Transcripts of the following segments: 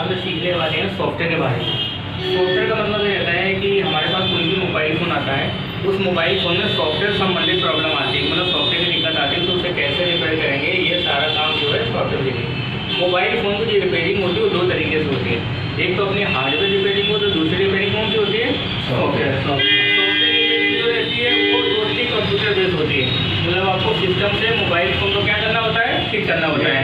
Class में सीखने वाले हैं सॉफ्टवेयर के बारे में। सॉफ्टवेयर का मतलब ये रहता है कि हमारे पास कोई भी मोबाइल फ़ोन आता है, उस मोबाइल फ़ोन में सॉफ्टवेयर संबंधित प्रॉब्लम आती है, मतलब सॉफ्टवेयर की दिक्कत आती है, तो उसे कैसे रिपेयर करेंगे, ये सारा काम जो है सॉफ्टवेयर देखेंगे। मोबाइल फ़ोन की जो रिपेयरिंग होती है वो दो तरीके से होती है, एक तो अपनी हार्डवेयर रिपेयरिंग होती है, दूसरी रिपेयरिंग कौन सी होती है? सॉफ्टवेयर रिपेयरिंग जो रहती है वो टोटली कंप्यूटर बेस्ड होती है, मतलब आपको सिस्टम से मोबाइल फ़ोन को क्या करना होता है, ठीक करना होता है।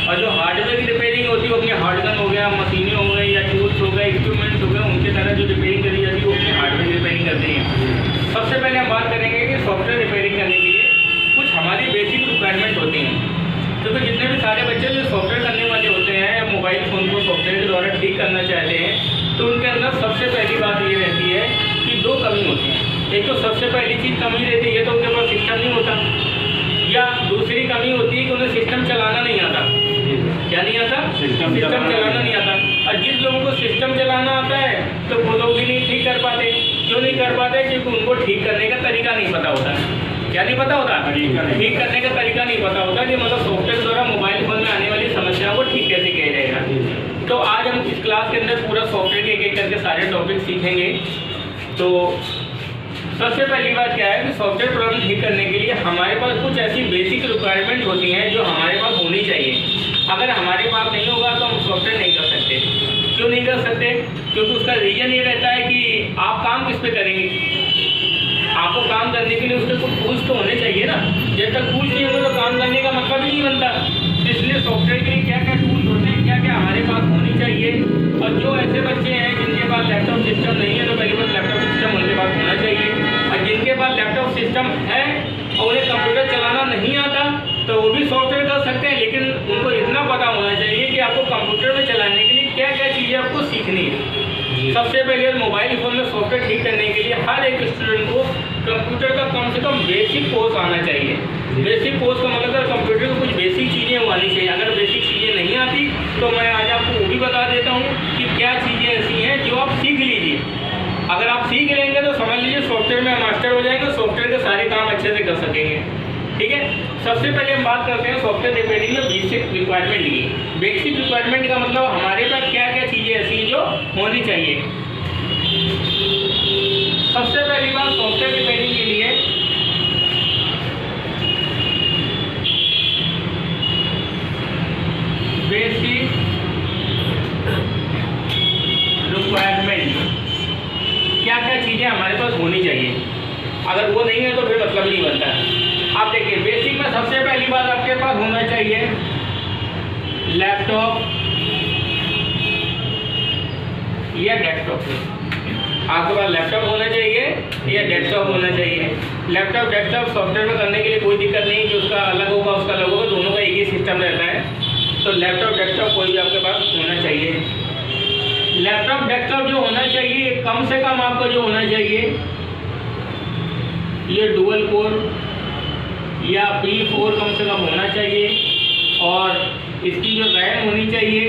और जो हार्डवेयर की रिपेयरिंग होती है वो अपनी हार्डवेयर हो गया, मशीनें हो गई या टूल्स हो गए, इक्विपमेंट्स हो गए, उनके तरह जो रिपेयरिंग करी जाती है वो अपनी हार्डवेयर की रिपेयरिंग करती है। सबसे पहले हम बात करेंगे कि सॉफ्टवेयर रिपेयरिंग करने के लिए कुछ हमारी बेसिक रिक्वायरमेंट होती हैं, क्योंकि जितने भी सारे बच्चे जो सॉफ्टवेयर करने वाले होते हैं, मोबाइल फ़ोन को सॉफ्टवेयर के द्वारा ठीक करना चाहते हैं, तो उनके अंदर सबसे पहली बात ये रहती है कि दो कमी होती हैं। एक तो सबसे पहली चीज़ कमी रहती है तो उनके पास सिस्टम नहीं होता, या दूसरी कमी होती है कि उन्हें सिस्टम चलाना नहीं आता। क्या नहीं आता? सिस्टम चलाना नहीं आता। और जिस लोगों को सिस्टम चलाना आता है तो वो लोग भी नहीं ठीक कर पाते। क्यों नहीं कर पाते? क्योंकि उनको ठीक करने का तरीका नहीं पता होता। क्या नहीं पता होता? ठीक करने का तरीका नहीं पता होता कि मतलब सॉफ्टवेयर द्वारा मोबाइल फोन में आने वाली समस्याओं को ठीक कैसे किया जाएगा। तो आज हम इस क्लास के अंदर पूरा सॉफ्टवेयर के एक एक करके सारे टॉपिक सीखेंगे। तो सबसे पहली बात क्या है कि सॉफ्टवेयर प्रॉब्लम ठीक करने के लिए हमारे पास कुछ ऐसी बेसिक रिक्वायरमेंट होती हैं जो हमारे पास होनी चाहिए। अगर हमारे पास नहीं होगा तो हम सॉफ्टवेयर नहीं कर सकते। क्यों नहीं कर सकते? क्योंकि उसका रीज़न ये रहता है कि आप काम किस पे करेंगे। आपको काम करने के लिए उसके कुछ टूल्स तो होने चाहिए ना। जब तक टूल्स नहीं होंगे तो काम करने का मतलब ही नहीं बनता। इसलिए सॉफ्टवेयर के लिए क्या क्या टूल्स होते हैं, क्या क्या हमारे पास होनी चाहिए। और जो ऐसे बच्चे हैं जिनके पास लैपटॉप सिस्टम नहीं है तो पहली बार लैपटॉप सिस्टम उनके पास होना चाहिए। और जिनके पास लैपटॉप सिस्टम है और उन्हें कंप्यूटर चलाना नहीं आता तो वो भी सॉफ्टवेयर कर सकते हैं, लेकिन उनको इतना पता होना चाहिए कि आपको कंप्यूटर में चलाने के लिए क्या क्या चीज़ें आपको सीखनी है। सबसे पहले मोबाइल फ़ोन में सॉफ्टवेयर ठीक करने के लिए हर एक स्टूडेंट को कंप्यूटर का कम से कम बेसिक कोर्स आना चाहिए। बेसिक कोर्स का मतलब कंप्यूटर में कुछ बेसिक चीज़ें आनी चाहिए। अगर बेसिक चीज़ें नहीं आती तो मैं आज आपको वो भी बता देता हूँ कि क्या चीज़ें ऐसी हैं जो आप सीख लीजिए। अगर आप सीख लेंगे तो समझ लीजिए सॉफ्टवेयर में मास्टर हो जाएंगे, सॉफ्टवेयर के सारे काम अच्छे से कर सकेंगे। ठीक है, सबसे पहले हम बात करते हैं सॉफ्टवेयर रिपेयरिंग में बेसिक रिक्वायरमेंट की। बेसिक रिक्वायरमेंट का मतलब हमारे पास क्या क्या चीज़ें ऐसी हैं जो होनी चाहिए। सबसे पहली बात सॉफ्टवेयर रिपेयरिंग के लिए बेसिक रिक्वायरमेंट क्या क्या चीज़ें हमारे पास होनी चाहिए। अगर वो नहीं है तो फिर मतलब नहीं बनता है। आप देखिए बेसिक में सबसे पहली बात आपके पास होना चाहिए लैपटॉप या डेस्कटॉप। आपके पास लैपटॉप होना चाहिए या डेस्कटॉप होना चाहिए। लैपटॉप डेस्कटॉप सॉफ्टवेयर में करने के लिए कोई दिक्कत नहीं कि उसका अलग होगा उसका अलग होगा, दोनों का एक ही सिस्टम रहता है। तो लैपटॉप डेस्कटॉप कोई भी आपके पास होना चाहिए। लैपटॉप डेस्कटॉप जो होना चाहिए कम से कम आपको जो होना चाहिए ये डुअल कोर या P4 कम से कम होना चाहिए। और इसकी जो रैम होनी चाहिए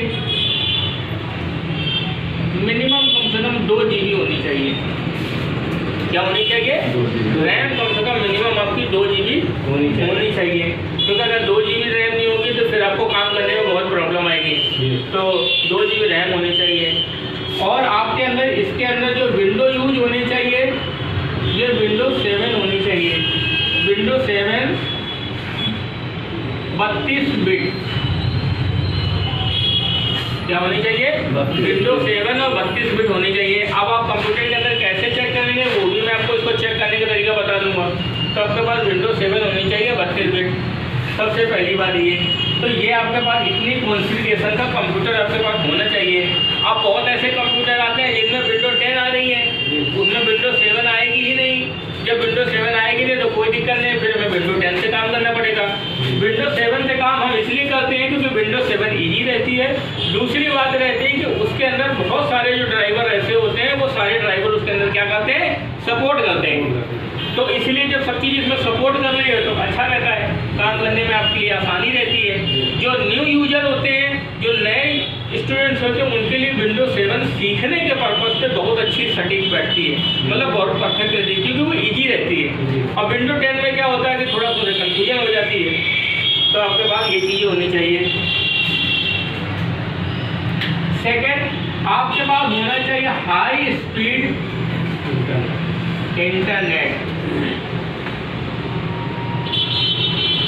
मिनिमम कम से कम 2 GB होनी चाहिए। क्या होनी चाहिए? रैम कम से कम मिनिमम आपकी 2 GB होनी चाहिए। क्योंकि अगर 2 GB रैम नहीं होगी तो फिर आपको काम करने में बहुत प्रॉब्लम आएगी। तो 2 GB रैम होनी चाहिए। और आपके अंदर इसके अंदर जो विंडो यूज होनी चाहिए ये विंडोज 7 होनी चाहिए। विंडोज 7 32 बिट क्या होनी चाहिए? विंडोज 7 और 32 बिट होनी चाहिए। अब आप कंप्यूटर के अंदर कैसे चेक करेंगे वो भी मैं आपको इसको चेक करने का तरीका बता दूंगा। तो आपके पास विंडोज 7 होनी चाहिए 32 बिट, सबसे पहली बात ये। तो ये आपके पास इतनी कॉन्फ़िगरेशन का कंप्यूटर आपके पास होना चाहिए। अब बहुत ऐसे कंप्यूटर आते हैं जिनमें विंडोज 10 आ रही है, उसमें विंडोज 7 आएगी ही नहीं। जब विंडोज 7 आएगी नहीं तो कोई दिक्कत नहीं, फिर हमें विंडोज 10 से काम करना पड़ेगा। विंडोज 7 से काम हम इसलिए करते हैं क्योंकि विंडोज 7 ईजी रहती है। दूसरी बात रहती है कि उसके अंदर बहुत सारे जो ड्राइवर ऐसे होते हैं वो सारे ड्राइवर उसके अंदर क्या करते हैं? सपोर्ट करते हैं। तो इसलिए जब सब चीज़ इसमें सपोर्ट कर रही है तो अच्छा रहता है, काम करने में आपके लिए आसानी रहती है। जो न्यू यूजर होते हैं, जो नए स्टूडेंट्स होते हैं, उनके लिए विंडोज 7 सीखने के पर्पज से बहुत अच्छी सटीक बैठती है, मतलब बहुत परफेक्ट रहती है क्योंकि वो ईजी रहती है। और विंडोज 10 में क्या होता है कि थोड़ा सा कन्फ्यूजन हो जाती है। तो आपके पास ये चीज़ें होनी चाहिए। सेकेंड, आपके पास होना चाहिए हाई स्पीड इंटरनेट।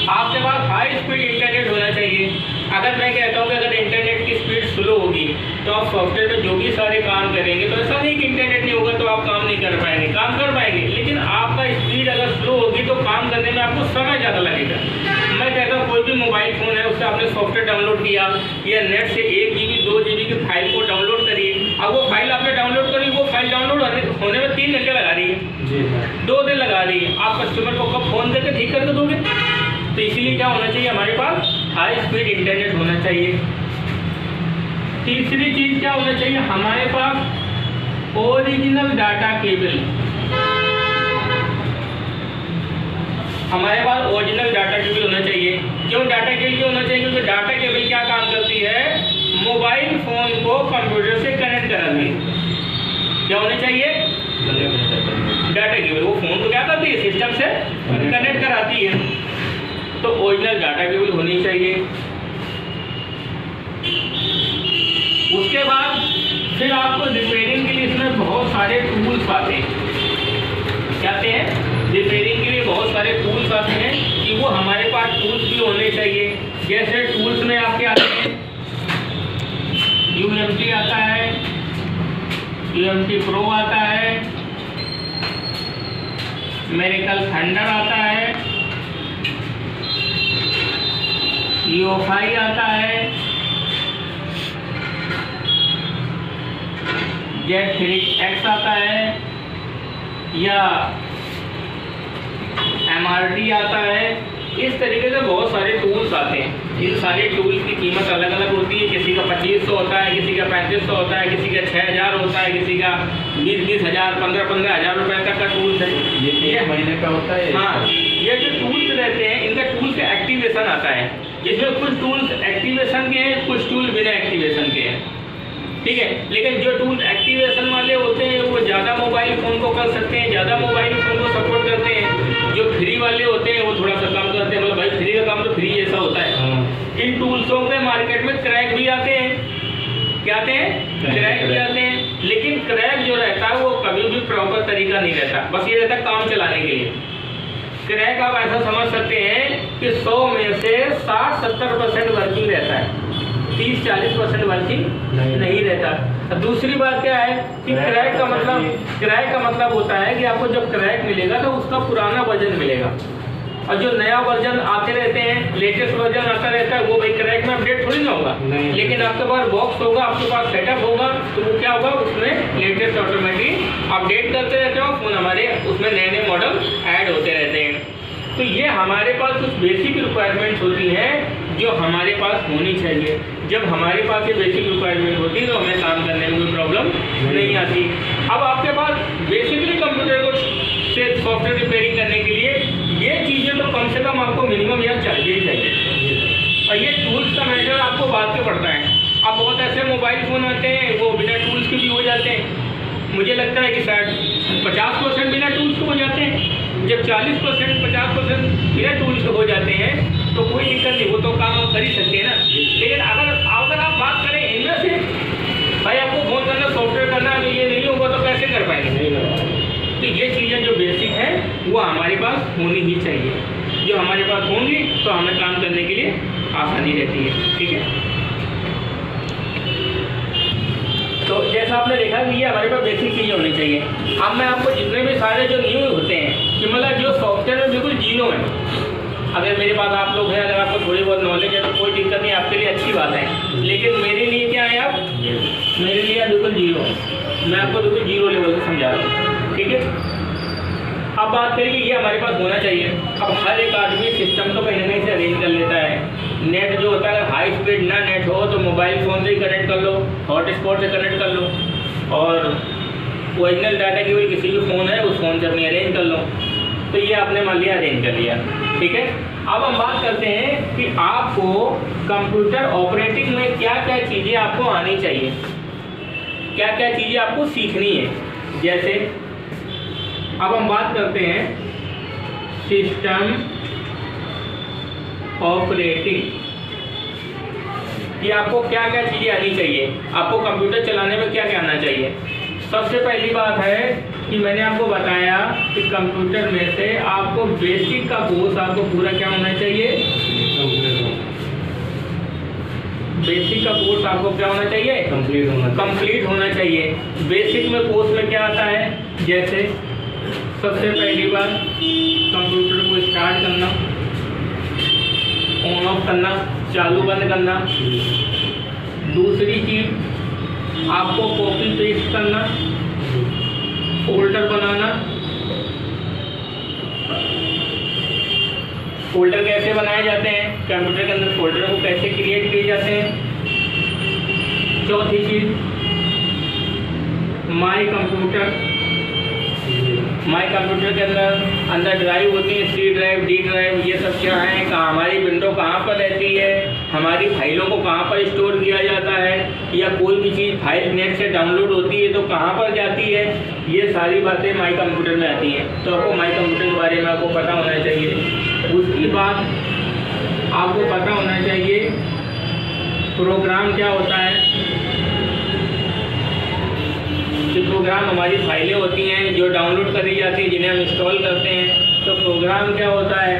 आपके पास हाई स्पीड इंटरनेट होना चाहिए। अगर मैं कहता हूँ कि अगर इंटरनेट की स्पीड स्लो होगी तो आप सॉफ्टवेयर में जो भी सारे काम करेंगे, तो ऐसा नहीं कि इंटरनेट नहीं होगा तो आप काम नहीं कर पाएंगे, काम कर पाएंगे, लेकिन आपका स्पीड अगर स्लो होगी तो काम करने में आपको समय ज़्यादा लगेगा। मैं कहता हूँ कोई भी मोबाइल फ़ोन है उससे आपने सॉफ्टवेयर डाउनलोड किया या नेट से 1 GB 2 GB की फाइल को डाउनलोड करिए। अब वो फाइल आपने डाउनलोड करी, वो फाइल डाउनलोड होने में 3 घंटे लगा रही है, 2 दिन लगा रही है। आप कस्टमर को कब फ़ोन करके ठीक करके दोगे? तो इसीलिए क्या होना चाहिए, हमारे पास हाई स्पीड इंटरनेट होना चाहिए। तीसरी चीज़ क्या होना चाहिए, हमारे पास ओरिजिनल डाटा केबल। हमारे पास ओरिजिनल डाटा केबल होना चाहिए। क्यों डाटा केबल क्यों होना चाहिए? क्योंकि डाटा केबल क्या काम करती है, मोबाइल फ़ोन को कंप्यूटर से कनेक्ट कराती है। क्या होना चाहिए, डाटा केबल। वो फ़ोन को क्या करती है, सिस्टम से कनेक्ट कराती है। तो ओरिजिनल डाटा केबल होनी चाहिए। उसके बाद फिर आपको रिपेयरिंग के लिए इसमें बहुत सारे टूल्स आते हैं। क्या आते हैं? रिपेयरिंग के लिए बहुत सारे टूल्स आते हैं कि वो हमारे पास टूल्स भी होने चाहिए। जैसे टूल्स में आपके आते हैं UMT आता है, UMT Pro आता है, मेरिकल थंडर आता है, EOFI आता है, Z3X आता है, या MRT आता है। इस तरीके से बहुत सारे टूल्स आते हैं। इन सारे टूल्स की कीमत अलग अलग होती है। किसी का 2500 होता है, किसी का 3500 होता है, किसी का 6000 होता है, किसी का 20-20 हज़ार 15-15 हज़ार रुपये तक का टूल्स है। ये महीने का होता है। हाँ, ये जो टूल्स रहते हैं इनका टूल्स का एक्टिवेशन आता है। इसमें कुछ टूल्स एक्टिवेशन के हैं, कुछ टूल बिना एक्टिवेशन के हैं, ठीक है। लेकिन जो टूल एक्टिवेशन वाले होते हैं वो ज़्यादा मोबाइल फ़ोन को कर सकते हैं, ज़्यादा मोबाइल फ़ोन को सपोर्ट करते हैं। जो फ्री वाले होते हैं वो थोड़ा सा कम करते हैं, मतलब भाई फ्री का काम तो फ्री ऐसा होता है। इन टूल्सों पे मार्केट में क्रैक भी आते हैं। क्या आते हैं? क्रैक भी आते हैं। लेकिन क्रैक जो रहता है वो कभी भी प्रॉपर तरीका नहीं रहता, बस ये रहता है काम चलाने के लिए। क्रैक आप ऐसा समझ सकते हैं कि 100 में से 60-70% वर्किंग रहता है, 30-40% वर्किंग नहीं रहता। दूसरी बात क्या है कि क्रैक का मतलब होता है कि आपको जब क्रैक मिलेगा तो उसका पुराना वर्जन मिलेगा, और जो नया वर्जन आते रहते हैं, लेटेस्ट वर्जन आता रहता है, वो भाई क्रैक में अपडेट थोड़ी ना होगा। लेकिन आपके पास बॉक्स होगा, आपके पास सेटअप होगा, तो वो क्या होगा, उसमें लेटेस्ट ऑटोमेटिक अपडेट करते रहते हो फ़ोन, हमारे उसमें नए नए मॉडल ऐड होते रहते हैं। तो ये हमारे पास कुछ बेसिक रिक्वायरमेंट्स होती हैं जो हमारे पास होनी चाहिए। जब हमारे पास ये बेसिक रिक्वायरमेंट होती है तो हमें काम करने में कोई प्रॉब्लम नहीं आती। अब आपके पास बेसिकली कंप्यूटर को से सॉफ्टवेयर रिपेयरिंग करने के लिए ये चीज़ें तो कम से कम आपको मिनिमम यार चाहिए। और ये टूल्स का मैटर आपको बाद में पड़ता है। अब बहुत ऐसे मोबाइल फ़ोन आते हैं वो बिना टूल्स के भी हो जाते हैं। मुझे लगता है कि शायद 50% बिना टूल्स के हो जाते हैं। जब 40% 50% बिना टूल्स के हो जाते हैं तो कोई दिक्कत नहीं, वो तो काम आप कर ही सकते हैं ना। लेकिन अगर आप बात करें इनमें से, भाई आपको फ़ोन करना, सॉफ्टवेयर करना, तो ये नहीं होगा तो कैसे कर पाएंगे? तो ये चीज़ें जो बेसिक हैं वो हमारे पास होनी ही चाहिए। जो हमारे पास होंगी तो हमें काम करने के लिए आसानी रहती है, ठीक है। तो जैसा आपने देखा कि ये हमारे पास बेसिक चीज़ें होनी चाहिए। अब मैं आपको जितने भी सारे जो न्यू होते हैं कि मतलब जो सॉफ्टवेयर में बिल्कुल जीरो है, अगर मेरे पास आप लोग हैं, अगर आपको थोड़ी बहुत नॉलेज है तो कोई दिक्कत नहीं, आपके लिए अच्छी बात है। लेकिन मेरे लिए क्या है, आप मेरे लिए बिल्कुल जीरो है। मैं आपको बिल्कुल जीरो लेवल से समझा रहा हूँ, ठीक है। अब बात करें कि ये हमारे पास होना चाहिए। अब हर एक आदमी सिस्टम तो कहीं ना कहीं से अरेंज कर लेता है। नेट जो होता है, अगर हाई स्पीड ना नेट हो तो मोबाइल फ़ोन से ही कनेक्ट कर लो, हॉटस्पॉट से कनेक्ट कर लो, और ओरिजिनल डाटा केबल किसी भी फ़ोन है उस फ़ोन से अपने अरेंज कर लो। तो ये आपने मान लिया अरेंज कर लिया, ठीक है। अब हम बात करते हैं कि आपको कंप्यूटर ऑपरेटिंग में क्या क्या चीज़ें आपको आनी चाहिए, क्या क्या चीज़ें आपको सीखनी है। जैसे अब हम बात करते हैं सिस्टम ऑपरेटिंग। कि आपको क्या क्या चीज़ें आनी चाहिए, आपको कंप्यूटर चलाने में क्या क्या आना चाहिए। सबसे पहली बात है कि मैंने आपको बताया कि कंप्यूटर में से आपको बेसिक का कोर्स आपको पूरा क्या होना चाहिए, बेसिक का कोर्स आपको क्या होना चाहिए, कंप्लीट होना चाहिए। बेसिक में कोर्स में क्या आता है, जैसे सबसे पहली बात कंप्यूटर को स्टार्ट करना, ऑन ऑफ करना, चालू बंद करना। दूसरी चीज आपको कॉपी पेस्ट करना, फोल्डर बनाना। फोल्डर कैसे बनाए जाते हैं, कंप्यूटर के अंदर फोल्डर को कैसे क्रिएट किए जाते हैं। चौथी चीज माई कंप्यूटर के अंदर ड्राइव होती है, सी ड्राइव, डी ड्राइव, ये सब क्या है, कहाँ हमारी विंडो कहाँ पर रहती है, हमारी फाइलों को कहाँ पर स्टोर किया जाता है, या कोई भी चीज़ फाइल नेट से डाउनलोड होती है तो कहाँ पर जाती है, ये सारी बातें माई कंप्यूटर में आती हैं। तो आपको माई कंप्यूटर के बारे में आपको पता होना चाहिए। उसके बाद आपको पता होना चाहिए प्रोग्राम क्या होता है। जो प्रोग्राम हमारी फाइलें होती हैं जो डाउनलोड करी जाती हैं, जिन्हें हम इंस्टॉल करते हैं, तो प्रोग्राम क्या होता है।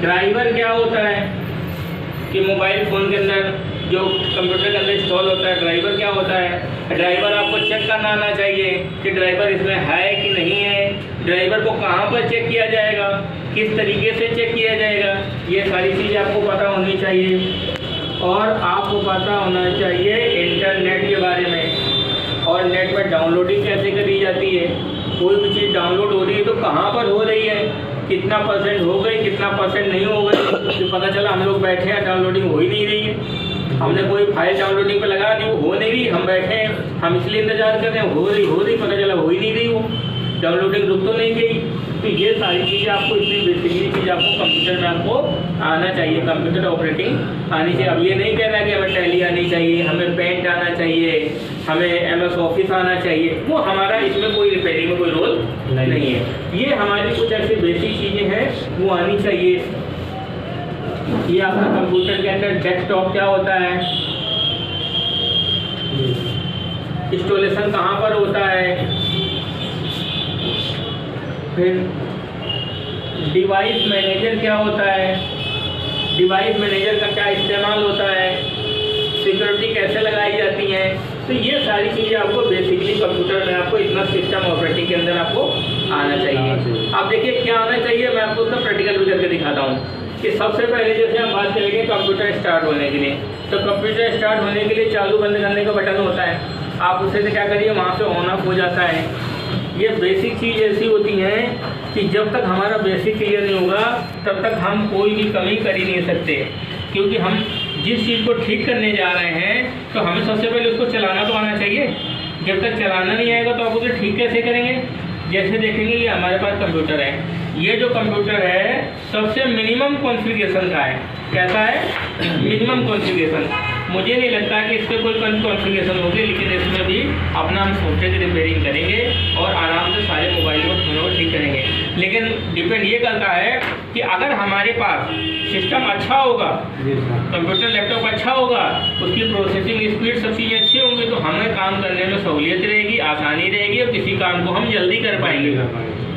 ड्राइवर क्या होता है कि मोबाइल फ़ोन के अंदर जो कंप्यूटर के अंदर इंस्टॉल होता है, ड्राइवर क्या होता है। ड्राइवर आपको चेक करना आना चाहिए कि ड्राइवर इसमें है कि नहीं है, ड्राइवर को कहाँ पर चेक किया जाएगा, किस तरीके से चेक किया जाएगा, ये सारी चीज़ें आपको पता होनी चाहिए। और आपको पता होना चाहिए इंटरनेट के बारे में, और नेट पर डाउनलोडिंग कैसे करी जाती है। कोई भी चीज़ डाउनलोड हो रही है तो कहाँ पर हो रही है, कितना परसेंट हो गई, कितना परसेंट नहीं हो गई, तो पता चला हम लोग बैठे हैं, डाउनलोडिंग हो ही नहीं रही है। हमने कोई फाइल डाउनलोडिंग पे लगा दी, वो हो नहीं रही, हम बैठे हैं, हम इसलिए इंतजार कर रहे हैं, हो रही, पता चला हो ही नहीं रही, वो डाउनलोडिंग रुक तो नहीं गई। तो ये सारी चीज़ें आपको, इतनी बेसिकली चीज़ आपको कंप्यूटर में आपको आना चाहिए, कंप्यूटर ऑपरेटिंग आनी चाहिए। अब ये नहीं कह रहा कि हमें टैली आनी चाहिए, हमें पेंट आना चाहिए, हमें MS ऑफिस आना चाहिए, वो हमारा इसमें कोई रिपेयरिंग में कोई रोल नहीं है। ये हमारी कुछ ऐसी बेसिक चीज़ें हैं वो आनी चाहिए। ये आपका कंप्यूटर के अंदर डेस्कटॉप क्या होता है, इंस्टॉलेशन कहाँ पर होता है, फिर डिवाइस मैनेजर क्या होता है, डिवाइस मैनेजर का क्या इस्तेमाल होता है, सिक्योरिटी कैसे लगाई जाती है। तो ये सारी चीज़ें आपको बेसिकली कंप्यूटर में आपको इतना सिस्टम ऑपरेटिंग के अंदर आपको आना चाहिए। अब देखिए क्या आना चाहिए, मैं आपको उसका प्रैक्टिकल भी करके दिखाता हूँ कि सबसे पहले जैसे हम बात करेंगे कंप्यूटर स्टार्ट होने के लिए, तो कंप्यूटर स्टार्ट होने के लिए चालू बंद करने का बटन होता है, आप उससे क्या करिए, वहाँ से ऑन ऑफ हो जाता है। ये बेसिक चीज़ ऐसी होती है कि जब तक हमारा बेसिक क्लियर नहीं होगा तब तक हम कोई भी कमी कर ही नहीं सकते, क्योंकि हम जिस चीज़ को ठीक करने जा रहे हैं तो हमें सबसे पहले उसको चलाना तो आना चाहिए। जब तक चलाना नहीं आएगा तो आप उसे ठीक कैसे करेंगे। जैसे देखेंगे ये हमारे पास कंप्यूटर है, ये जो कंप्यूटर है सबसे मिनिमम कॉन्फ़िगरेशन का है। कैसा है, मिनिमम कॉन्फ़िगरेशन। मुझे नहीं लगता कि इससे कोई कॉन्फ़िगरेशन होगी, लेकिन इसमें भी अपना हम सॉफ्टवेयर की रिपेयरिंग करेंगे और आराम से सारे मोबाइल को फोनों को ठीक करेंगे। लेकिन डिपेंड ये करता है कि अगर हमारे पास सिस्टम अच्छा होगा, कंप्यूटर लैपटॉप अच्छा होगा, उसकी प्रोसेसिंग स्पीड सब चीज़ें अच्छी होंगी, तो हमें काम करने में सहूलियत रहेगी, आसानी रहेगी और किसी काम को हम जल्दी कर पाएंगे।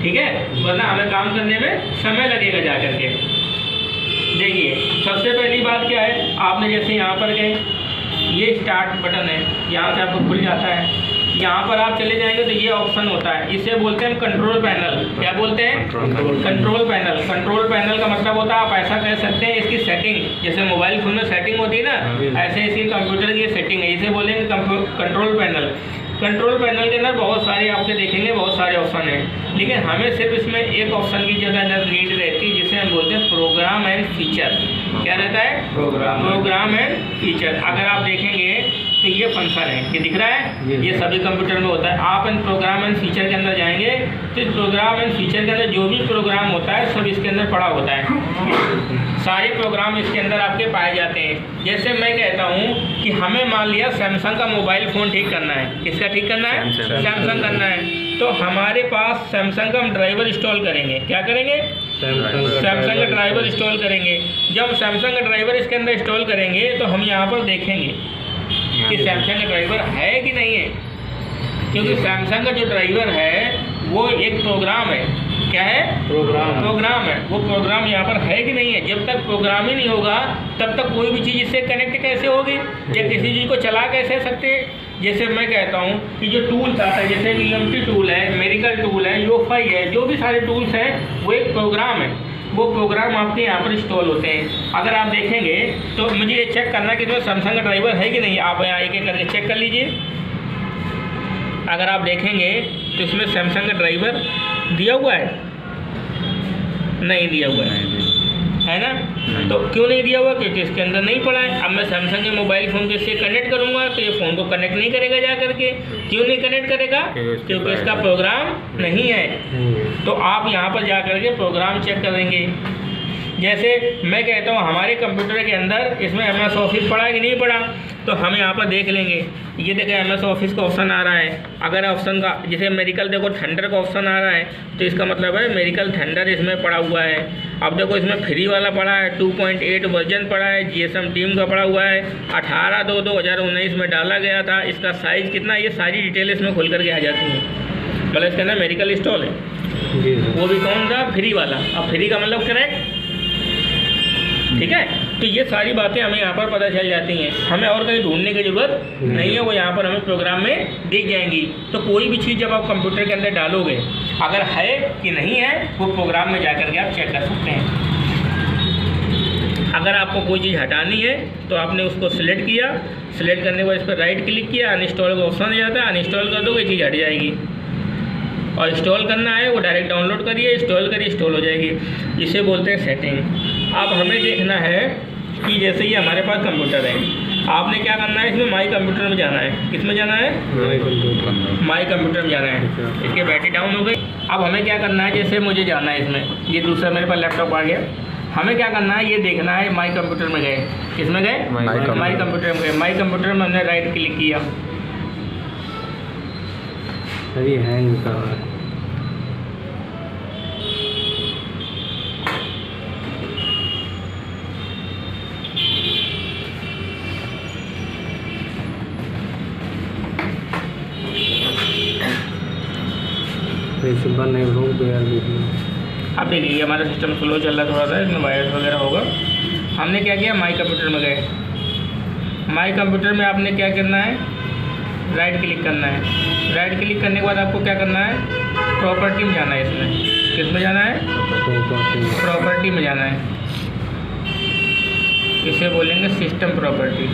ठीक है, वरना हमें काम करने में समय लगेगा जा करके। देखिए सबसे पहली बात क्या है, आपने जैसे यहाँ पर गए, ये स्टार्ट बटन है, यहाँ से आपको खुल जाता है, यहाँ पर आप चले जाएंगे तो ये ऑप्शन होता है, इसे बोलते हैं कंट्रोल पैनल। क्या बोलते हैं, कंट्रोल पैनल। कंट्रोल पैनल का मतलब होता है, आप ऐसा कह सकते हैं इसकी सेटिंग, जैसे मोबाइल फोन में सेटिंग होती है ना, ऐसे इसकी कंप्यूटर की सेटिंग है, इसे बोलेंगे कंट्रोल पैनल। कंट्रोल पैनल के अंदर बहुत सारे आपके देखेंगे, बहुत सारे ऑप्शन हैं, लेकिन हमें सिर्फ इसमें एक ऑप्शन की जगह नीड रहती है, जिसे हम बोलते हैं प्रोग्राम एंड फीचर। क्या रहता है, प्रोग्राम एंड फीचर। अगर आप देखेंगे तो ये फंक्शन है, ये दिख रहा है, ये सभी कंप्यूटर में होता है। आप इन प्रोग्राम एंड फीचर के अंदर जाएंगे तो इस प्रोग्राम एंड फीचर के अंदर जो भी प्रोग्राम होता है सब इसके अंदर पड़ा होता है, सारे प्रोग्राम इसके अंदर आपके पाए जाते हैं। जैसे मैं कहता हूँ कि हमें मान लिया सैमसंग का मोबाइल फ़ोन ठीक करना है, किसका ठीक करना है, सैमसंग करना है, तो हमारे पास सैमसंग का हम ड्राइवर इंस्टॉल करेंगे। क्या करेंगे, सैमसंग का ड्राइवर इंस्टॉल करेंगे। जब सैमसंग का ड्राइवर इसके अंदर इंस्टॉल करेंगे तो हम यहाँ पर देखेंगे कि सैमसंग का ड्राइवर है कि नहीं है, क्योंकि सैमसंग का जो ड्राइवर है वो एक प्रोग्राम है। क्या है? प्रोग्राम है। वो प्रोग्राम यहाँ पर है कि नहीं है। जब तक प्रोग्राम ही नहीं होगा तब तक कोई भी चीज़ इससे कनेक्ट कैसे होगी या किसी चीज़ को चला कैसे सकते। जैसे मैं कहता हूँ कि जो टूल्स आता है, जैसे EMT टूल है, मेरिकल टूल है, योफाई है, जो भी सारे टूल्स हैं वो एक प्रोग्राम है। वो प्रोग्राम आपके यहाँ पर इंस्टॉल होते हैं। अगर आप देखेंगे तो मुझे ये चेक करना है कि इसमें सैमसंग का ड्राइवर है कि नहीं। आप यहाँ एक एक करके चेक कर लीजिए। अगर आप देखेंगे तो इसमें सैमसंग का ड्राइवर दिया हुआ है, नहीं दिया हुआ है ना। तो क्यों नहीं दिया हुआ? क्योंकि इसके अंदर नहीं पड़ा है। अब मैं सैमसंग के मोबाइल फ़ोन के इससे कनेक्ट करूँगा तो ये फ़ोन को कनेक्ट नहीं करेगा जा करके। क्यों नहीं कनेक्ट करेगा? क्योंकि इसका प्रोग्राम नहीं है। तो आप यहाँ पर जा करके प्रोग्राम चेक करेंगे। जैसे मैं कहता हूँ हमारे कंप्यूटर के अंदर इसमें MS ऑफिस पड़ा है कि नहीं पड़ा, तो हम यहाँ पर देख लेंगे। ये देखें MS ऑफिस का ऑप्शन आ रहा है। अगर ऑप्शन का जैसे मेरिकल देखो थंडर का ऑप्शन आ रहा है तो इसका मतलब है मेरिकल थंडर इसमें पड़ा हुआ है। अब देखो इसमें फ्री वाला पड़ा है, 2.8 वर्जन पड़ा है, GSM टीम का पड़ा हुआ है, 18/2/2019 में डाला गया था। इसका साइज़ कितना है, ये सारी डिटेल इसमें खुल करके आ जाती हैं। मतलब इसके अंदर मेरिकल इंस्टॉल है, वो भी कौन सा? फ्री वाला। अब फ्री का मतलब करेक्ट, ठीक है। तो ये सारी बातें हमें यहाँ पर पता चल जाती हैं। हमें और कहीं ढूंढने की ज़रूरत नहीं है, वो यहाँ पर हमें प्रोग्राम में दिख जाएंगी। तो कोई भी चीज़ जब आप कंप्यूटर के अंदर डालोगे, अगर है कि नहीं है वो प्रोग्राम में जा कर के आप चेक कर सकते हैं। अगर आपको कोई चीज़ हटानी है तो आपने उसको सिलेक्ट किया, सिलेक्ट करने के बाद इस पर राइट क्लिक किया, अनइंस्टॉल का ऑप्शन आ जाता है, अनइंस्टॉल कर दोगे चीज़ हट जाएगी। और इंस्टॉल करना है वो डायरेक्ट डाउनलोड करिए, इंस्टॉल करिए, इंस्टॉल हो जाएगी। इसे बोलते हैं सेटिंग। अब हमें देखना है कि जैसे ये हमारे पास कंप्यूटर है, आपने क्या करना है, इसमें माई कंप्यूटर में जाना है। किस में जाना है? माई कंप्यूटर में जाना है। इसकी बैटरी डाउन हो गई। अब हमें क्या करना है, जैसे मुझे जाना है इसमें, ये दूसरा मेरे पास लैपटॉप आ गया। हमें क्या करना है, ये देखना है माई कंप्यूटर में गए। किसमें गए? माई कंप्यूटर में गए। माई कंप्यूटर में हमने राइट क्लिक किया। अभी हैंग कर रहा है। वैसे बंद नहीं रोक दो यार बीच में। अब देखिए हमारा सिस्टम स्लो चल रहा थोड़ा सा, इसमें वायरस वगैरह होगा। हमने क्या किया, माई कंप्यूटर में गए। माई कंप्यूटर में आपने क्या करना है, राइट क्लिक करना है। राइट क्लिक करने के बाद आपको क्या करना है, प्रॉपर्टी में जाना है। इसमें किस में जाना है? प्रॉपर्टी में जाना है। इसे बोलेंगे सिस्टम प्रॉपर्टी।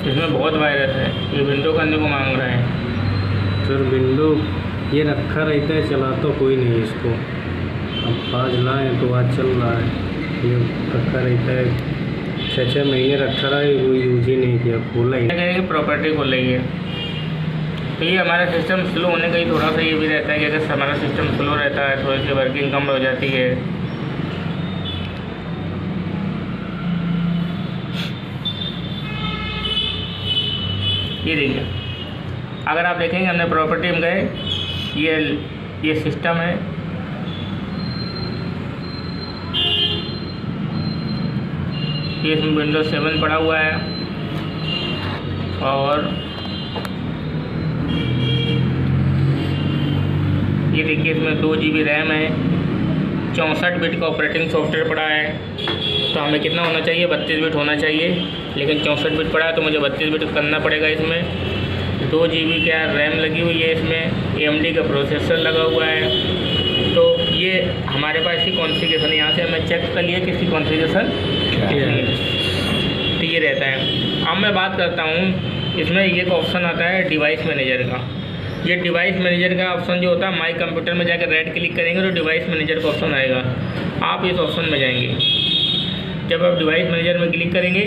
इसमें बहुत वायरस है, ये विंडो करने को मांग रहा है। सर विंडो ये रखा रहता है, चला तो कोई नहीं इसको। अब आज लाएँ तो आज चल रहा है। ये रखा रहता है, 6-6 महीने रखा रहा है, वो यूज ही नहीं किया, खोला ही। करेंगे प्रॉपर्टी खोलेंगे तो ये हमारा सिस्टम स्लो होने का ही थोड़ा सा ये भी रहता है कि अगर हमारा सिस्टम स्लो रहता है थोड़ी सी वर्किंग कम हो जाती है। ये देखिए, अगर आप देखेंगे हमने प्रॉपर्टी में गए, ये सिस्टम है। ये इसमें विंडोज 7 पड़ा हुआ है और ये देखिए इसमें 2 GB रैम है, 64 बिट का ऑपरेटिंग सॉफ्टवेयर पड़ा है। तो हमें कितना होना चाहिए, 32 बिट होना चाहिए, लेकिन 64 बिट पड़ा है तो मुझे 32 बिट करना पड़ेगा। इसमें 2 GB क्या रैम लगी हुई है, इसमें AMD का प्रोसेसर लगा हुआ है। तो ये हमारे पास इसकी कॉन्फ़िगरेशन यहाँ से हमें चेक कर लिए कि इसकी कॉन्फ़िगरेशन तो ये रहता है। अब मैं बात करता हूँ, इसमें एक ऑप्शन आता है डिवाइस मैनेजर का। ये डिवाइस मैनेजर का ऑप्शन जो होता है, माई कंप्यूटर में जाकर राइट क्लिक करेंगे तो डिवाइस मैनेजर का ऑप्शन आएगा। आप इस ऑप्शन में जाएंगे। जब आप डिवाइस मैनेजर में क्लिक करेंगे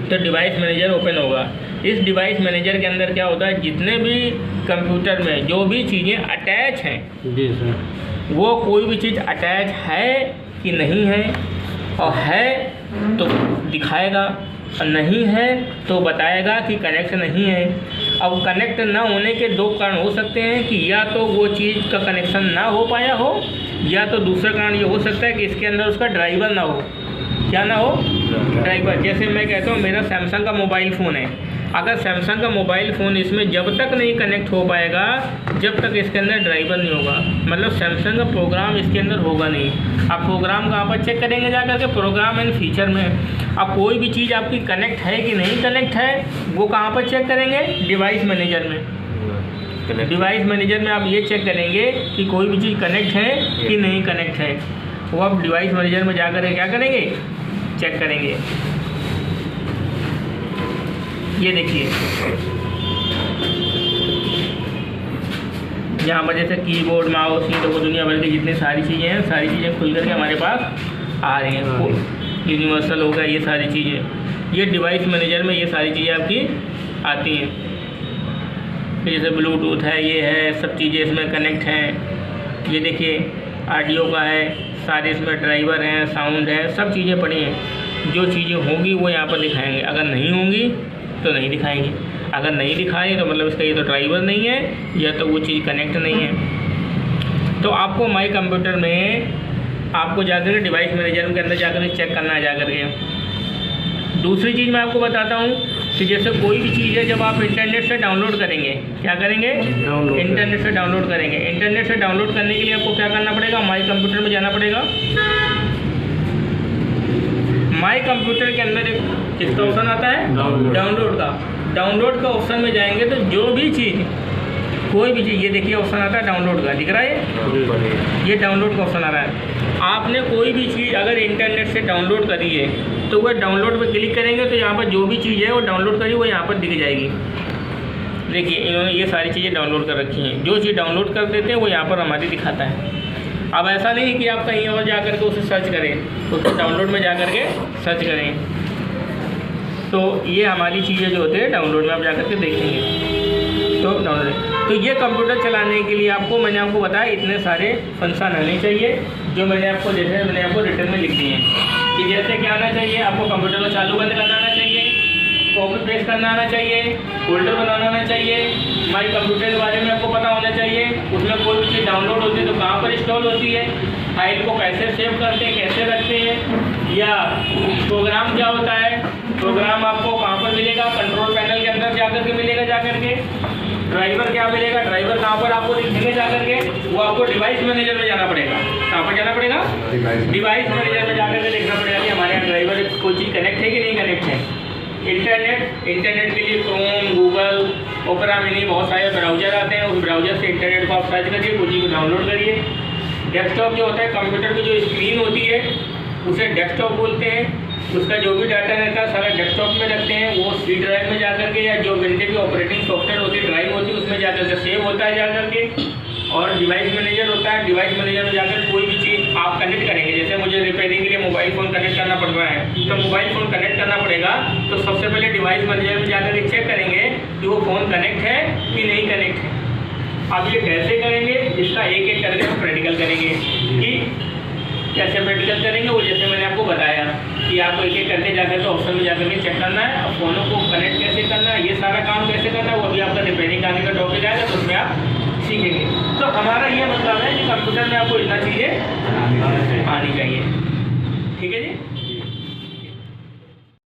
तो डिवाइस मैनेजर ओपन होगा। इस डिवाइस मैनेजर के अंदर क्या होता है, जितने भी कंप्यूटर में जो भी चीज़ें अटैच हैं जी सर, वो कोई भी चीज़ अटैच है कि नहीं है, और है तो दिखाएगा, नहीं है तो बताएगा कि कनेक्ट नहीं है। अब कनेक्ट ना होने के दो कारण हो सकते हैं कि या तो वो चीज़ का कनेक्शन ना हो पाया हो, या तो दूसरा कारण ये हो सकता है कि इसके अंदर उसका ड्राइवर ना हो। क्या ना हो? ड्राइवर। जैसे मैं कहता हूँ मेरा सैमसंग का मोबाइल फ़ोन है, अगर सैमसंग का मोबाइल फ़ोन इसमें जब तक नहीं कनेक्ट हो पाएगा जब तक इसके अंदर ड्राइवर नहीं होगा, मतलब सैमसंग का प्रोग्राम इसके अंदर होगा नहीं। आप प्रोग्राम कहाँ पर चेक करेंगे जा करके? प्रोग्राम एंड फीचर में। अब कोई भी चीज़ आपकी कनेक्ट है कि नहीं कनेक्ट है वो कहाँ पर चेक करेंगे? डिवाइस मैनेजर में। डिवाइस मैनेजर में आप ये चेक करेंगे कि कोई भी चीज़ कनेक्ट है कि नहीं कनेक्ट है। वो आप डिवाइस मैनेजर में जा कर क्या करेंगे? चेक करेंगे। ये देखिए यहाँ पर जैसे कीबोर्ड, माउस, वो दुनिया भर की जितनी सारी चीज़ें हैं, सारी चीज़ें खुल करके हमारे पास आ रही हैं। यूनिवर्सल होगा, ये सारी चीज़ें, ये डिवाइस मैनेजर में ये सारी चीज़ें आपकी आती हैं। जैसे ब्लूटूथ है, ये है, सब चीज़ें इसमें कनेक्ट हैं। ये देखिए ऑडियो का है, सारे इसमें ड्राइवर हैं, साउंड है, सब चीज़ें पड़ी हैं। जो चीज़ें होंगी वो यहाँ पर दिखाएंगे, अगर नहीं होंगी तो नहीं दिखाएंगे। अगर नहीं दिखाए तो मतलब इसका ये तो ड्राइवर नहीं है या तो वो चीज़ कनेक्ट नहीं है। तो आपको माई कंप्यूटर में आपको जाकर डिवाइस मैनेजर के अंदर जाकर चेक करना है जाकर के। दूसरी चीज़ मैं आपको बताता हूँ कि जैसे कोई भी चीज़ है जब आप इंटरनेट से डाउनलोड करेंगे, क्या करेंगे? इंटरनेट से डाउनलोड करेंगे। इंटरनेट से डाउनलोड करने के लिए आपको क्या करना पड़ेगा? माई कंप्यूटर में जाना पड़ेगा। माई कंप्यूटर के अंदर एक किसका ऑप्शन आता है? डाउनलोड का। डाउनलोड का ऑप्शन में जाएंगे तो जो भी चीज़, कोई भी चीज़, ये देखिए ऑप्शन आता है डाउनलोड का, दिख रहा है? ये डाउनलोड का ऑप्शन आ रहा है। आपने कोई भी चीज़ अगर इंटरनेट से डाउनलोड करी है तो वह डाउनलोड पर क्लिक करेंगे तो यहाँ पर जो भी चीज़ है वो डाउनलोड करी वो यहाँ पर दिख जाएगी। देखिए इन्होंने ये सारी चीज़ें डाउनलोड कर रखी हैं। जो चीज़ डाउनलोड कर देते हैं वो यहाँ पर हमारी दिखाता है। अब ऐसा नहीं कि आप कहीं और जा कर के उसे सर्च करें, उसको डाउनलोड में जा कर के सर्च करें। तो ये हमारी चीज़ें जो होते हैं डाउनलोड में आप जा कर के देखेंगे। तो डाउनलोड, तो ये कंप्यूटर चलाने के लिए आपको, मैंने आपको बताया इतने सारे फंक्शन आने चाहिए जो मैंने आपको जैसे मैंने आपको रिटर्न में लिख दिए हैं कि जैसे क्या आना चाहिए आपको? कंप्यूटर को चालू बंद करना आना चाहिए, कॉपी पेस्ट करना आना चाहिए, फोल्डर बनाना आना चाहिए, माई कंप्यूटर के बारे में आपको पता होना चाहिए, उसमें कोई भी चीज़ डाउनलोड होती है तो कहाँ पर इंस्टॉल होती है, फाइल को कैसे सेव करते हैं, कैसे रखते हैं, या प्रोग्राम क्या होता है, प्रोग्राम आपको कहाँ पर मिलेगा? कंट्रोल पैनल के अंदर जाकर के मिलेगा जाकर के। ड्राइवर क्या मिलेगा? ड्राइवर कहाँ पर आपको दिखेंगे जाकर के? वो आपको डिवाइस मैनेजर में जाना पड़ेगा। कहाँ पर जाना पड़ेगा? डिवाइस मैनेजर में जाकर के देखना पड़ेगा कि हमारे यहाँ ड्राइवर कोई चीज़ कनेक्ट है कि नहीं कनेक्ट है। इंटरनेट के लिए क्रोम, गूगल, ओपेरा मिनी, बहुत सारे ब्राउज़र आते हैं। उस ब्राउज़र से इंटरनेट को आप सर्च करिए, कुछ चीज़ को डाउनलोड करिए। डेस्कटॉप जो होता है, कंप्यूटर की जो स्क्रीन होती है उसे डेस्कटॉप बोलते हैं। उसका जो भी डाटा रहता है सारा डेस्कटॉप में रखते हैं। वो सी ड्राइव में जाकर के, या जो विंडो की ऑपरेटिंग सॉफ्टवेयर होती है, ड्राइव होती है, उसमें जाकर के सेव होता है जाकर के। और डिवाइस मैनेजर होता है, डिवाइस मैनेजर में जाकर कोई भी चीज़ आप कनेक्ट करेंगे। जैसे मुझे रिपेयरिंग के लिए मोबाइल फ़ोन कनेक्ट करना पड़ रहा है तो मोबाइल फ़ोन कनेक्ट करना पड़ेगा, तो सबसे पहले डिवाइस मैनेजर में जाकर के चेक करेंगे कि वो फ़ोन कनेक्ट है कि नहीं कनेक्ट है। आप ये कैसे करेंगे? इसका एक एक करके हम प्रैक्टिकल करेंगे कि कैसे प्रैक्टिकल करेंगे। वो जैसे मैंने आपको बताया कि आपको एक एक करके जाकर के ऑप्शन में जाकर के चेक करना है और फ़ोनों को कनेक्ट कैसे करना है, ये सारा काम कैसे करना है, वो भी आपका रिपेयरिंग आने का टॉपिक आएगा तो उसमें आप सीखेंगे। तो हमारा ये मतलब है कि कंप्यूटर में आपको इतना चीज़ें आनी चाहिए। ठीक है जी।